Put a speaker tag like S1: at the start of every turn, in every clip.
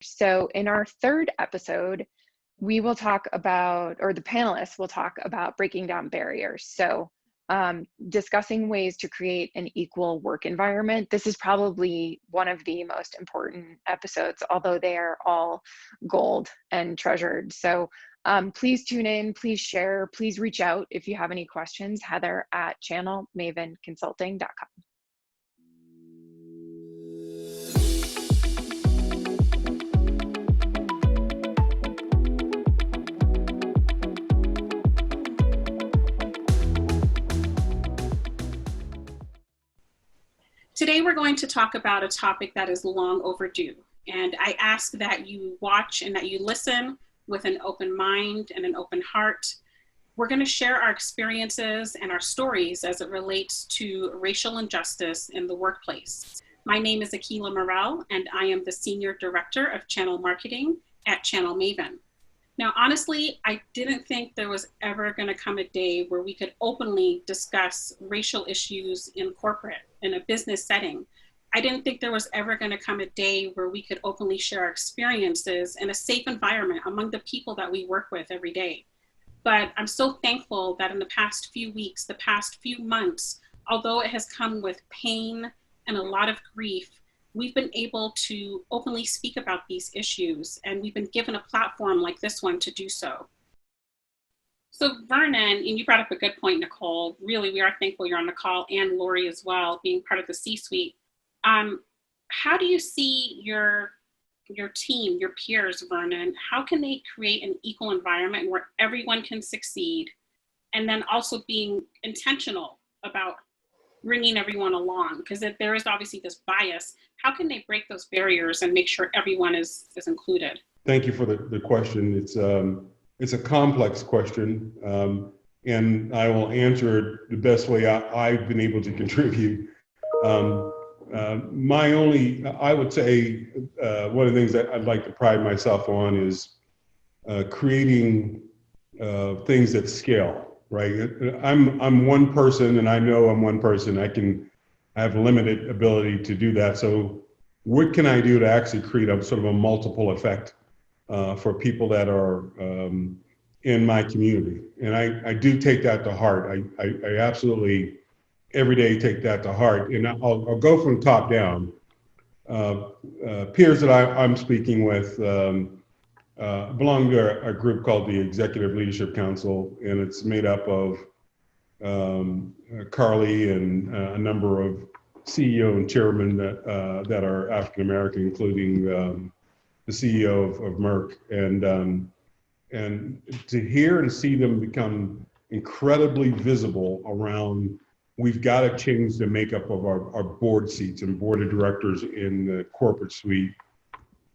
S1: So in our third episode, we will talk about, or the panelists will talk about breaking down barriers. So discussing ways to create an equal work environment. This is probably one of the most important episodes, although they are all gold and treasured. So please tune in, please share, please reach out if you have any questions, heather@channelmavenconsulting.com.
S2: Today, we're going to talk about a topic that is long overdue. And I ask that you watch and that you listen with an open mind and an open heart. We're going to share our experiences and our stories as it relates to racial injustice in the workplace. My name is Akila Morel, and I am the Senior Director of Channel Marketing at Channel Maven. Now, honestly, I didn't think there was ever going to come a day where we could openly discuss racial issues in corporate, in a business setting. I didn't think there was ever going to come a day where we could openly share our experiences in a safe environment among the people that we work with every day. But I'm so thankful that in the past few weeks, the past few months, although it has come with pain and a lot of grief, we've been able to openly speak about these issues, and we've been given a platform like this one to do so. So Vernon, and you brought up a good point, Nicole, really we are thankful you're on the call, and Lori as well, being part of the C-suite. How do you see your team, your peers, Vernon, how can they create an equal environment where everyone can succeed, and then also being intentional about bringing everyone along? Because there is obviously this bias. How can they break those barriers and make sure everyone is included?
S3: Thank you for the question. It's a complex question, and I will answer it the best way I've been able to contribute. I would say one of the things that I'd like to pride myself on is creating things that scale. Right, I'm one person, and I know I'm one person. I have limited ability to do that. So, what can I do to actually create a sort of a multiple effect for people that are in my community? And I do take that to heart. I absolutely every day take that to heart, and I'll go from top down. Peers that I'm speaking with. Belong to a group called the Executive Leadership Council, and it's made up of Carly and a number of CEO and chairmen that are African American, including the CEO of Merck. And to hear and see them become incredibly visible around, we've got to change the makeup of our board seats and board of directors in the corporate suite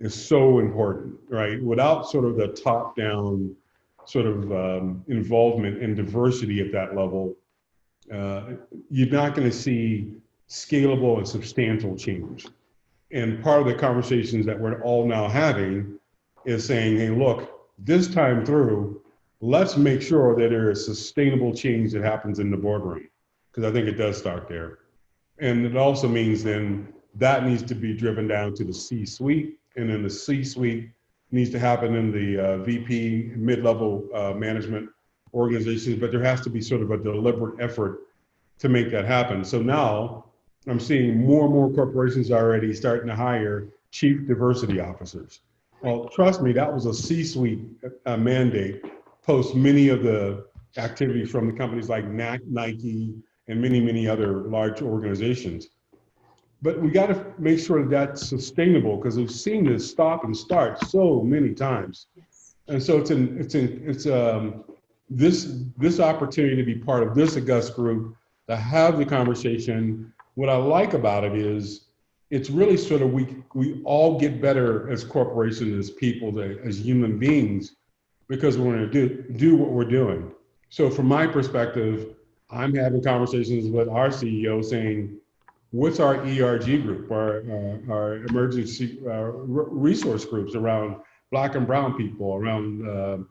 S3: is so important, right? Without sort of the top-down sort of involvement and diversity at that level, you're not going to see scalable and substantial change. And part of the conversations that we're all now having is saying, hey, look, this time through, let's make sure that there is sustainable change that happens in the boardroom, because I think it does start there. And it also means then that needs to be driven down to the C-suite, and then the C-suite needs to happen in the VP, mid-level management organizations, but there has to be sort of a deliberate effort to make that happen. So now I'm seeing more and more corporations already starting to hire chief diversity officers. Well, trust me, that was a C-suite mandate post many of the activities from the companies like Nike and many, many other large organizations. But we got to make sure that that's sustainable, because we've seen this stop and start so many times. And so this opportunity to be part of this august group, to have the conversation. What I like about it is it's really sort of we all get better as corporations, as people, as human beings, because we're going to do what we're doing. So from my perspective, I'm having conversations with our CEO saying, what's our ERG group, our emergency resource groups around Black and Brown people, around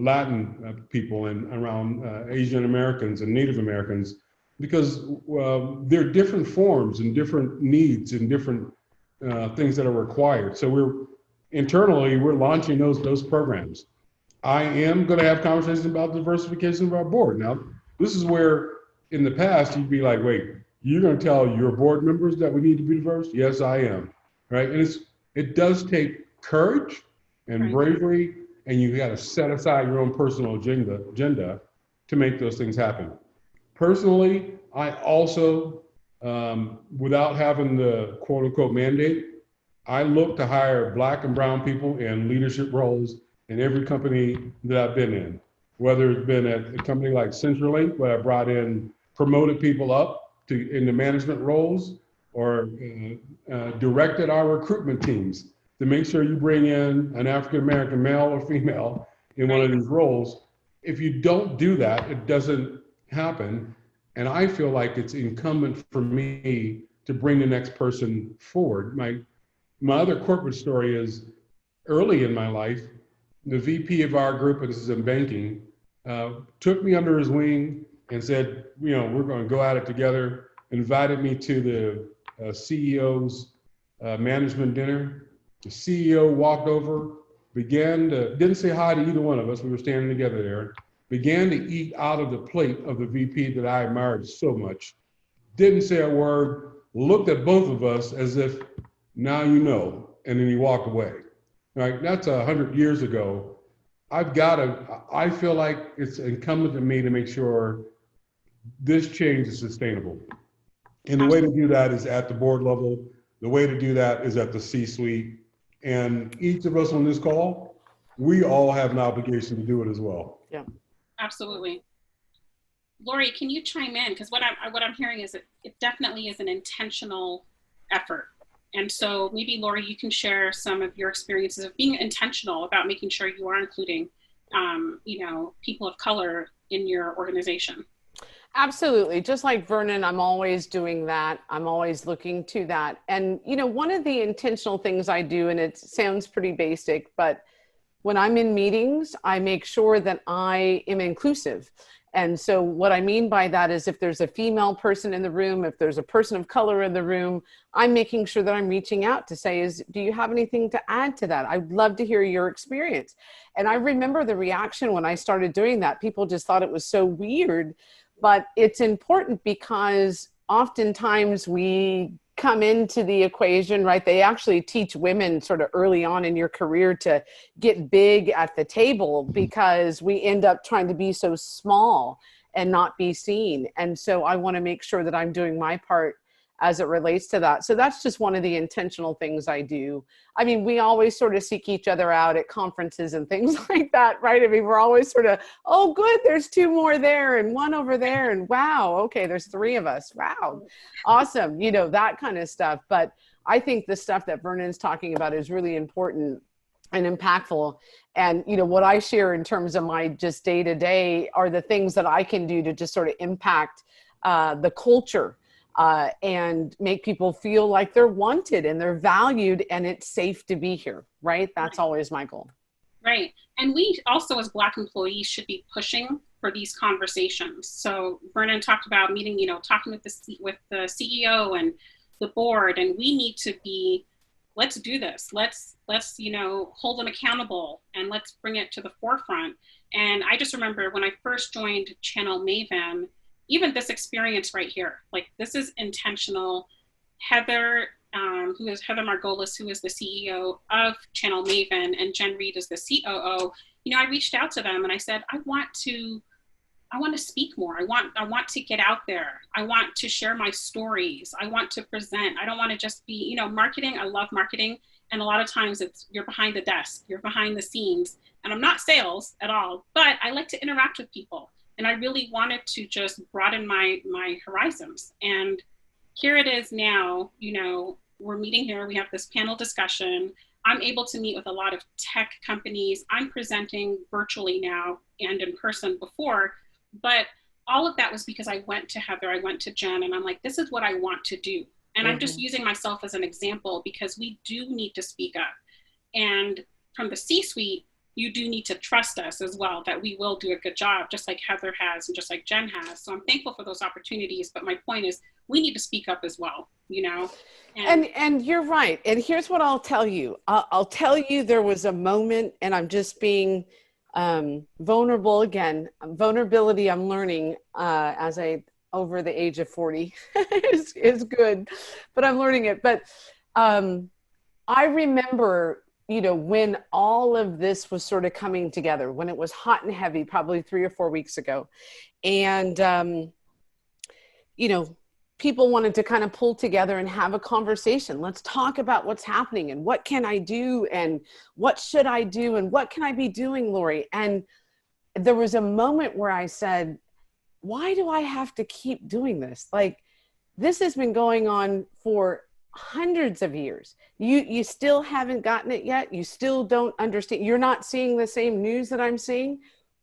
S3: Latin people, and around Asian Americans and Native Americans, because there are different forms and different needs and different things that are required. So internally, we're launching those programs. I am going to have conversations about diversification of our board. Now, this is where in the past you'd be like, wait, you're going to tell your board members that we need to be diverse? Yes, I am. Right? And it does take courage and bravery, and you got to set aside your own personal agenda to make those things happen. Personally, I also, without having the quote unquote mandate, I look to hire Black and brown people in leadership roles in every company that I've been in, whether it's been at a company like CenturyLink, where I brought in, promoted people up into management roles, or directed our recruitment teams to make sure you bring in an African-American male or female in one of these roles. If you don't do that, it doesn't happen. And I feel like it's incumbent for me to bring the next person forward. My other corporate story is early in my life, the VP of our group, and this is in banking, took me under his wing and said, we're going to go at it together, invited me to the CEO's management dinner. The CEO walked over, didn't say hi to either one of us, we were standing together there, began to eat out of the plate of the VP that I admired so much, didn't say a word, looked at both of us as if, now you know, and then he walked away. Right? That's 100 years ago. I feel like it's incumbent on me to make sure this change is sustainable. And the way to do that is at the board level. The way to do that is at the C-suite. And each of us on this call, we all have an obligation to do it as well.
S2: Yeah, absolutely. Lori, can you chime in? Because what I'm hearing is it definitely is an intentional effort. And so maybe, Lori, you can share some of your experiences of being intentional about making sure you are including, people of color in your organization.
S4: Absolutely. Just like Vernon, I'm always doing that. I'm always looking to that. And, one of the intentional things I do, and it sounds pretty basic, but when I'm in meetings, I make sure that I am inclusive. And so what I mean by that is if there's a female person in the room, if there's a person of color in the room, I'm making sure that I'm reaching out to say, do you have anything to add to that? I'd love to hear your experience. And I remember the reaction when I started doing that. People just thought it was so weird, but it's important because oftentimes we come into the equation, right? They actually teach women sort of early on in your career to get big at the table because we end up trying to be so small and not be seen. And so I want to make sure that I'm doing my part as it relates to that. So that's just one of the intentional things I do. I mean, we always sort of seek each other out at conferences and things like that, right? I mean, we're always sort of, oh, good, there's 2 more there and 1 over there. And wow, okay, there's 3 of us. Wow, awesome. That kind of stuff. But I think the stuff that Vernon's talking about is really important and impactful. And, what I share in terms of my just day-to-day are the things that I can do to just sort of impact the culture and make people feel like they're wanted and they're valued and it's safe to be here, right? That's always my goal.
S2: Right. And we also as Black employees should be pushing for these conversations. So Vernon talked about meeting, talking with the CEO and the board, and we need to be, let's do this. Let's hold them accountable and let's bring it to the forefront. And I just remember when I first joined Channel Maven, even this experience right here, like this is intentional. Heather, who is Heather Margolis, who is the CEO of Channel Maven, and Jen Reed is the COO. I reached out to them and I said, I want to speak more. I want to get out there. I want to share my stories. I want to present. I don't want to just be, marketing. I love marketing. And a lot of times you're behind the desk, you're behind the scenes, and I'm not sales at all, but I like to interact with people. And I really wanted to just broaden my horizons. And here it is now, we're meeting here. We have this panel discussion. I'm able to meet with a lot of tech companies. I'm presenting virtually now and in person before, but all of that was because I went to Heather, I went to Jen, and I'm like, this is what I want to do. And I'm just using myself as an example because we do need to speak up. And from the C-suite, you do need to trust us as well, that we will do a good job, just like Heather has and just like Jen has. So I'm thankful for those opportunities. But my point is, we need to speak up as well, you know?
S4: And you're right. And here's what I'll tell you. I'll tell you there was a moment, and I'm just being vulnerable again. Vulnerability I'm learning as I over the age of 40 is good, but I'm learning it. But I remember, you know, when all of this was sort of coming together, when it was hot and heavy, probably 3 or 4 weeks ago. And, you know, people wanted to kind of pull together and have a conversation. Let's talk about what's happening and what can I do and what should I do and what can I be doing, Lori? And there was a moment where I said, why do I have to keep doing this? Like, this has been going on for hundreds of years. You still haven't gotten it yet. You still don't understand. You're not seeing the same news that I'm seeing.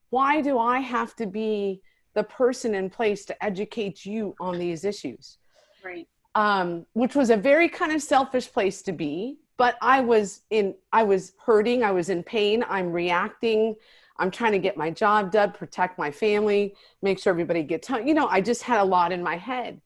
S4: Why do I have to be the person in place to educate you on these issues?
S2: Right.
S4: Which was a very kind of selfish place to be, but I was hurting. I was in pain. I'm reacting. I'm trying to get my job done, protect my family, make sure everybody gets home. You know, I just had a lot in my head.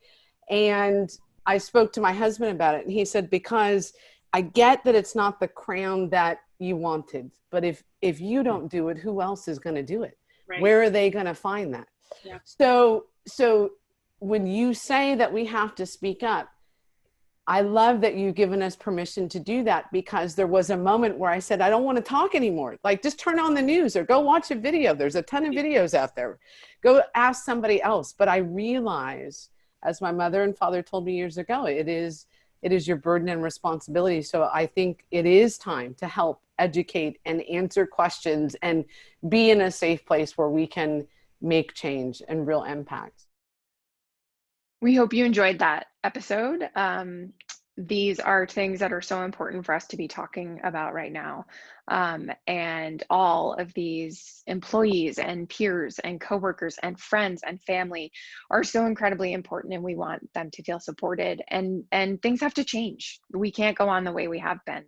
S4: And I spoke to my husband about it, and he said, because I get that it's not the crown that you wanted, but if you don't do it, who else is going to do it?
S2: Right.
S4: Where are they going to find that?
S2: Yeah.
S4: So when you say that we have to speak up, I love that you've given us permission to do that, because there was a moment where I said, I don't want to talk anymore. Like, just turn on the news or go watch a video. There's a ton of videos out there. Go ask somebody else. But I realize, as my mother and father told me years ago, it is your burden and responsibility. So I think it is time to help educate and answer questions and be in a safe place where we can make change and real impact.
S1: We hope you enjoyed that episode. These are things that are so important for us to be talking about right now. And all of these employees and peers and coworkers and friends and family are so incredibly important, and we want them to feel supported, and things have to change. We can't go on the way we have been.